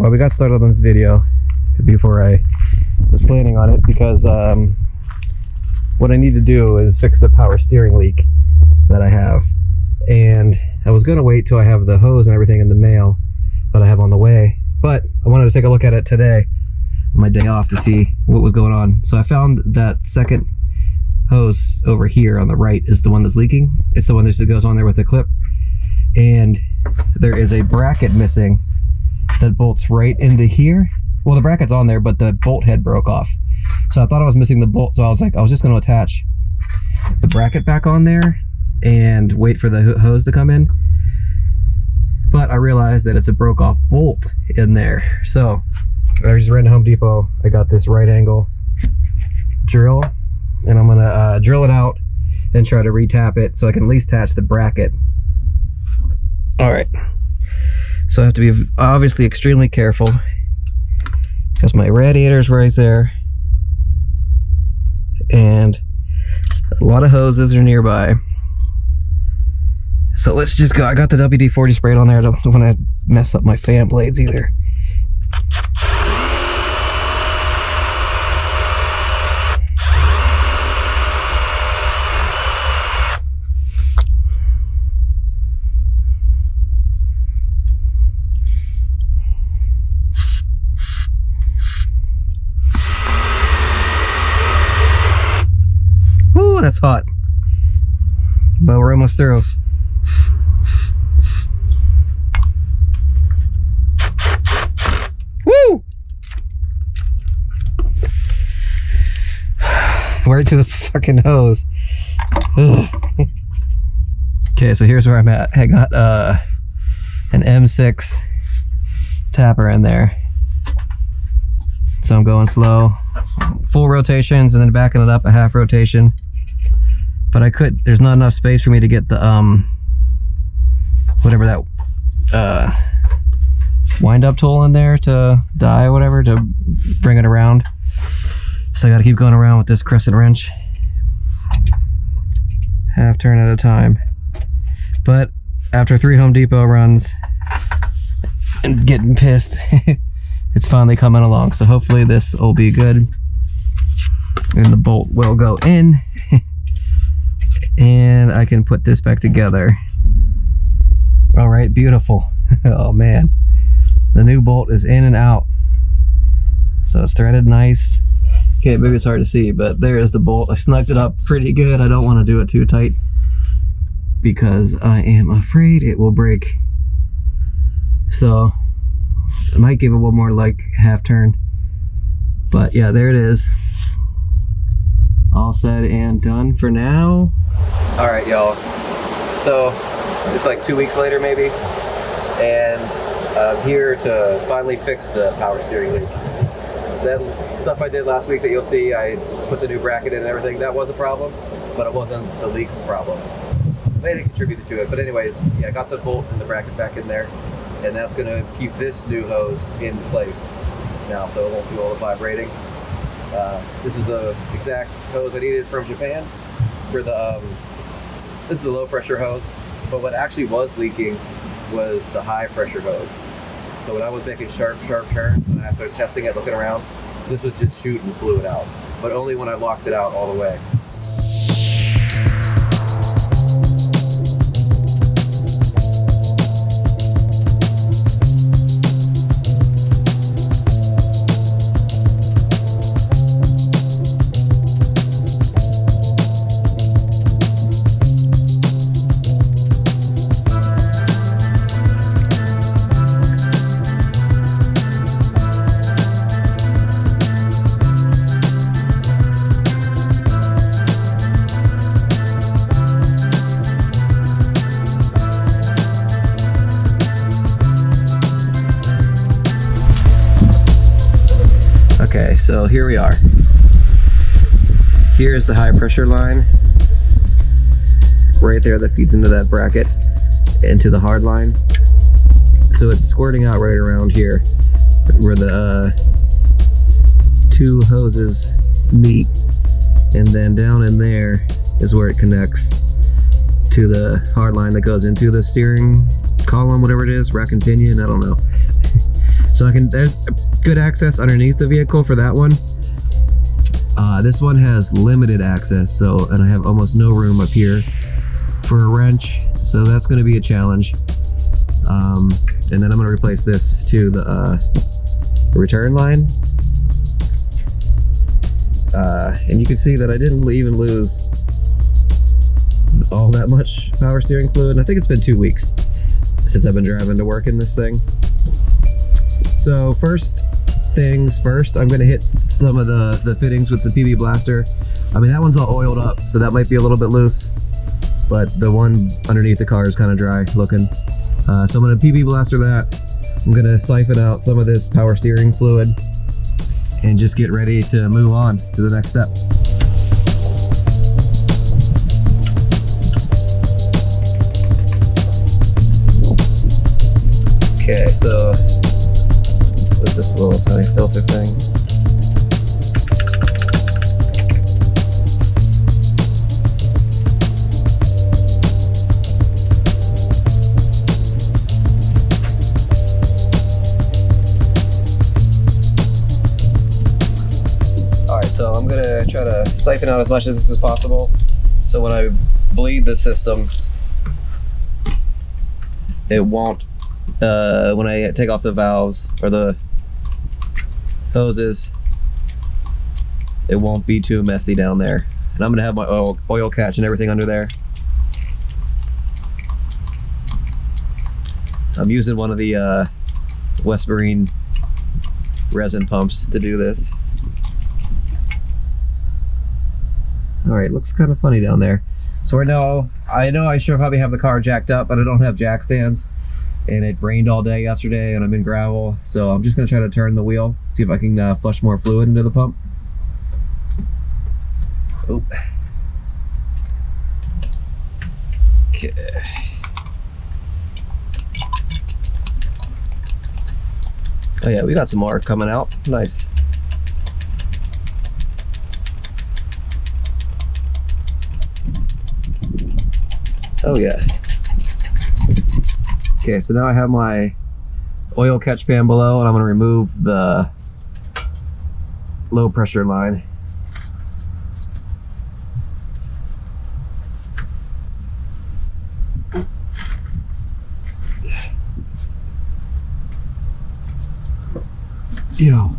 Well, we got started on this video before I was planning on it because what I need to do is fix the power steering leak that I have. And I was going to wait till I have the hose and everything in the mail that I have on the way. But I wanted to take a look at it today on my day off to see what was going on. So I found that second hose over here on the right is the one that's leaking. It's the one that just goes on there with the clip. And there is a bracket missing that bolts right into here. Well, the bracket's on there, but the bolt head broke off. So I thought I was missing the bolt. So I was like, I was just going to attach the bracket back on there and wait for the hose to come in. But I realized that it's a broke off bolt in there. So I just ran to Home Depot. I got this right angle drill, and I'm gonna drill it out and try to retap it so I can at least attach the bracket. All right, so I have to be obviously extremely careful because my radiator's right there and a lot of hoses are nearby. So let's just go. I got the WD-40 sprayed on there. I don't want to mess up my fan blades either. Woo, that's hot. But we're almost through. Woo! Right to the fucking hose. Okay, so here's where I'm at. I got an M6 tapper in there. So I'm going slow. Full rotations and then backing it up a half rotation. But there's not enough space for me to get the whatever that wind up tool in there to die, whatever, to bring it around. So I got to keep going around with this crescent wrench, half turn at a time. But after 3 Home Depot runs and getting pissed, it's finally coming along. So hopefully this will be good and the bolt will go in and I can put this back together. All right, beautiful. Oh man, the new bolt is in and out, so it's threaded nice. Okay, maybe it's hard to see, but there is the bolt. I snugged it up pretty good. I don't want to do it too tight because I am afraid it will break. So I might give it one more like half turn, but yeah, there it is. All said and done for now. All right, y'all. So it's like 2 weeks later maybe, and I'm here to finally fix the power steering leak. That stuff I did last week that you'll see, I put the new bracket in and everything, that was a problem, but it wasn't the leak's problem. They had contributed to it, but anyways, yeah, I got the bolt and the bracket back in there, and that's gonna keep this new hose in place now, so it won't do all the vibrating. This is the exact hose I needed from Japan for the, this is the low pressure hose, but what actually was leaking was the high pressure hose. So when I was making sharp turns, and after testing it, looking around, this was just shooting fluid out, but only when I locked it out all the way. Okay, so here we are. Here's the high pressure line right there that feeds into that bracket, into the hard line. So it's squirting out right around here where the two hoses meet, and then down in there is where it connects to the hard line that goes into the steering column, whatever it is, rack and pinion, I don't know. So there's good access underneath the vehicle for that one. This one has limited access, and I have almost no room up here for a wrench, so that's going to be a challenge. And then I'm going to replace this too, the return line. And you can see that I didn't even lose all that much power steering fluid. And I think it's been 2 weeks since I've been driving to work in this thing. So first things first, I'm going to hit some of the fittings with some PB Blaster. I mean, that one's all oiled up, so that might be a little bit loose, but the one underneath the car is kind of dry looking. So I'm going to PB Blaster that. I'm going to siphon out some of this power steering fluid and just get ready to move on to the next step. Okay, so with this little tiny filter thing. Alright, so I'm gonna try to siphon out as much of this as possible, so when I bleed the system, it won't, when I take off the valves or the hoses, it won't be too messy down there. And I'm gonna have my oil catch and everything under there. I'm using one of the West Marine resin pumps to do this. All right, looks kind of funny down there. So right now, I know I should probably have the car jacked up, but I don't have jack stands. And it rained all day yesterday and I'm in gravel. So I'm just gonna try to turn the wheel, see if I can flush more fluid into the pump. Oop. Okay. Oh yeah, we got some more coming out. Nice. Oh yeah. Okay, so now I have my oil catch pan below, and I'm going to remove the low pressure line. Yo.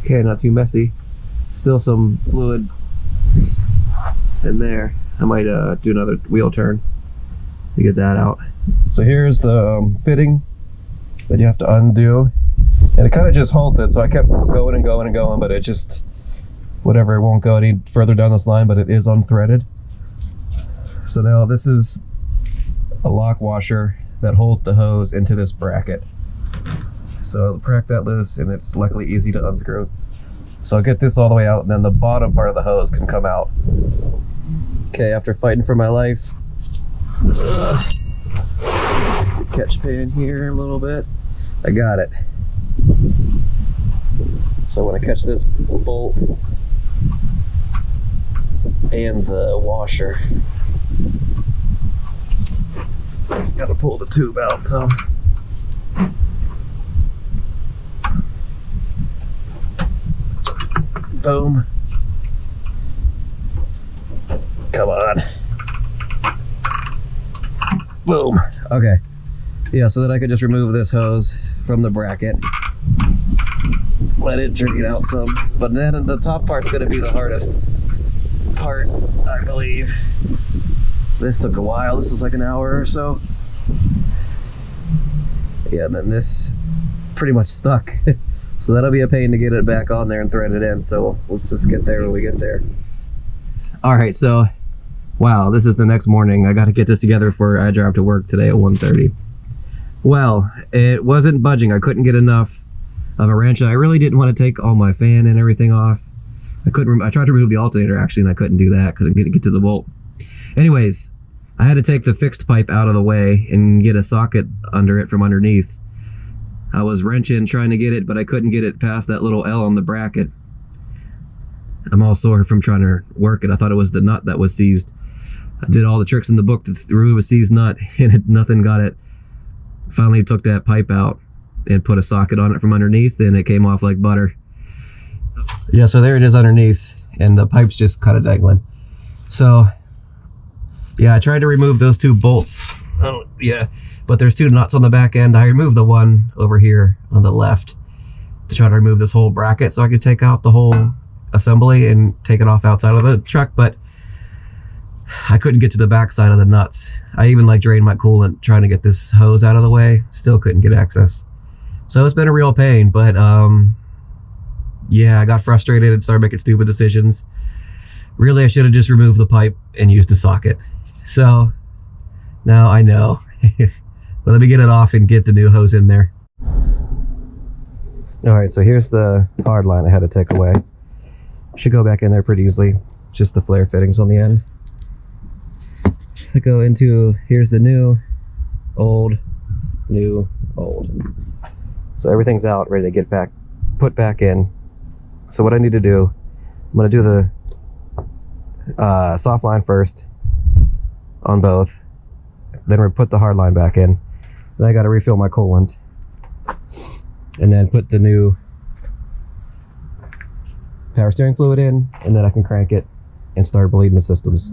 Okay, not too messy. Still some fluid in there. I might do another wheel turn to get that out. So here's the fitting that you have to undo, and it kind of just halted, so I kept going and going and going, but it just, whatever, it won't go any further down this line, but it is unthreaded. So now this is a lock washer that holds the hose into this bracket. So I'll crack that loose, and it's luckily easy to unscrew. So I'll get this all the way out, and then the bottom part of the hose can come out. Okay, after fighting for my life, catch pan here a little bit, I got it. So when I catch this bolt and the washer, gotta pull the tube out some. Boom. Come on. Boom. Okay. Yeah, so that I could just remove this hose from the bracket. Let it drain out some. But then the top part's gonna be the hardest part, I believe. This took a while. This was like an hour or so. Yeah, and then this pretty much stuck. So that'll be a pain to get it back on there and thread it in. So let's just get there when we get there. All right, so wow, this is the next morning. I got to get this together before I drive to work today at 1:30. Well, it wasn't budging. I couldn't get enough of a wrench. I really didn't want to take all my fan and everything off. I tried to remove the alternator actually, and I couldn't do that because I couldn't get to the bolt. Anyways, I had to take the fixed pipe out of the way and get a socket under it from underneath. I was wrenching trying to get it, but I couldn't get it past that little L on the bracket. I'm all sore from trying to work it. I thought it was the nut that was seized. I did all the tricks in the book to remove a seized nut, and nothing got it. Finally took that pipe out and put a socket on it from underneath, and it came off like butter. Yeah, so there it is underneath, and the pipe's just kind of dangling. So yeah, I tried to remove those 2 bolts. Oh yeah, but there's 2 nuts on the back end. I removed the one over here on the left to try to remove this whole bracket so I could take out the whole assembly and take it off outside of the truck, but I couldn't get to the back side of the nuts. I even like drained my coolant trying to get this hose out of the way, still couldn't get access. So it's been a real pain, but yeah, I got frustrated and started making stupid decisions. Really, I should have just removed the pipe and used the socket. So now I know. But let me get it off and get the new hose in there. All right, so here's the hard line I had to take away. Should go back in there pretty easily. Just the flare fittings on the end. I go into, here's the new, old, new, old. So everything's out, ready to get back, put back in. So what I need to do, I'm gonna do the soft line first on both. Then we put the hard line back in. Then I gotta refill my coolant. And then put the new power steering fluid in, and then I can crank it and start bleeding the systems.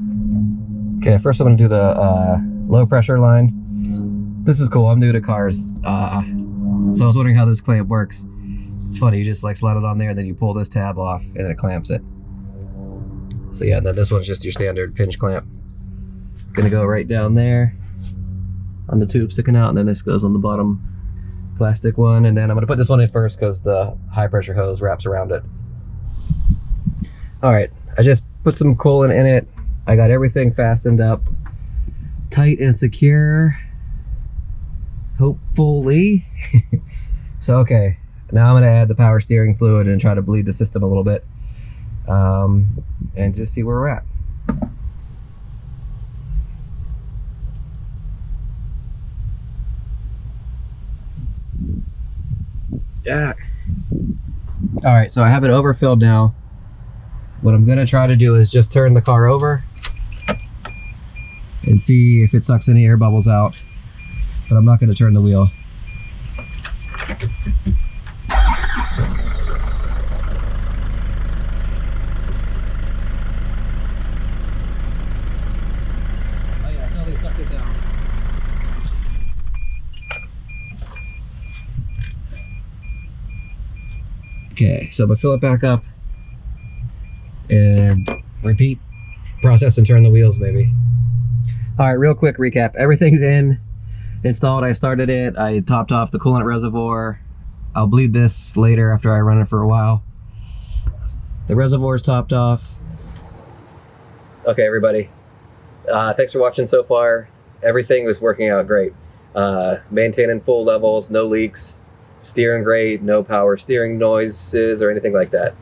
Okay, first I'm gonna do the low pressure line. This is cool, I'm new to cars. So I was wondering how this clamp works. It's funny, you just like slide it on there, and then you pull this tab off, and then it clamps it. So yeah, and then this one's just your standard pinch clamp. Gonna go right down there on the tube sticking out, and then this goes on the bottom plastic one, and then I'm gonna put this one in first because the high pressure hose wraps around it. All right, I just put some coolant in it. I got everything fastened up tight and secure, hopefully. So okay, now I'm gonna add the power steering fluid and try to bleed the system a little bit, and just see where we're at. Yeah. All right, so I have it overfilled now. What I'm gonna try to do is just turn the car over and see if it sucks any air bubbles out, but I'm not gonna turn the wheel. Oh yeah, I totally sucked it down. Okay, so I'm gonna fill it back up and repeat process and turn the wheels maybe. All right, real quick recap. Everything's installed. I started it. I topped off the coolant reservoir. I'll bleed this later after I run it for a while. The reservoir's topped off. Okay, everybody. Thanks for watching so far. Everything was working out great. Maintaining full levels, no leaks. Steering great, no power steering noises or anything like that.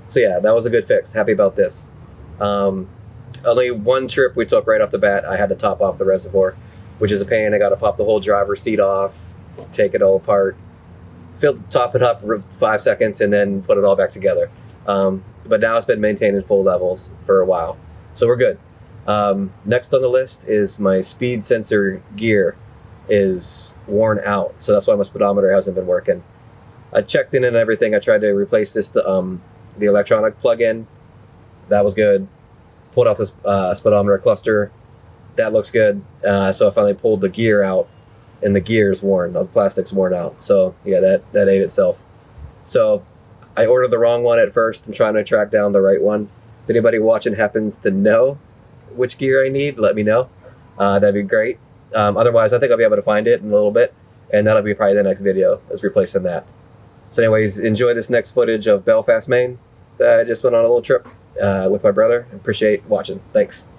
So yeah, that was a good fix. Happy about this. Only one trip we took right off the bat, I had to top off the reservoir, which is a pain. I got to pop the whole driver's seat off, take it all apart, top it up for 5 seconds, and then put it all back together. But now it's been maintained in full levels for a while, so we're good. Next on the list is my speed sensor gear is worn out, so that's why my speedometer hasn't been working. I checked in and everything. I tried to replace this the electronic plug-in. That was good. Pulled out this speedometer cluster. That looks good. So I finally pulled the gear out, and the gear's worn. The plastic's worn out. So yeah, that ate itself. So I ordered the wrong one at first. I'm trying to track down the right one. If anybody watching happens to know which gear I need, let me know. That'd be great. Otherwise, I think I'll be able to find it in a little bit, and that'll be probably the next video, is replacing that. So anyways, enjoy this next footage of Belfast, Maine. I just went on a little trip with my brother. Appreciate watching. Thanks.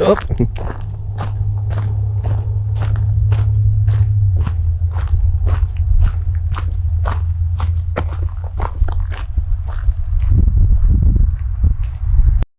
Oh.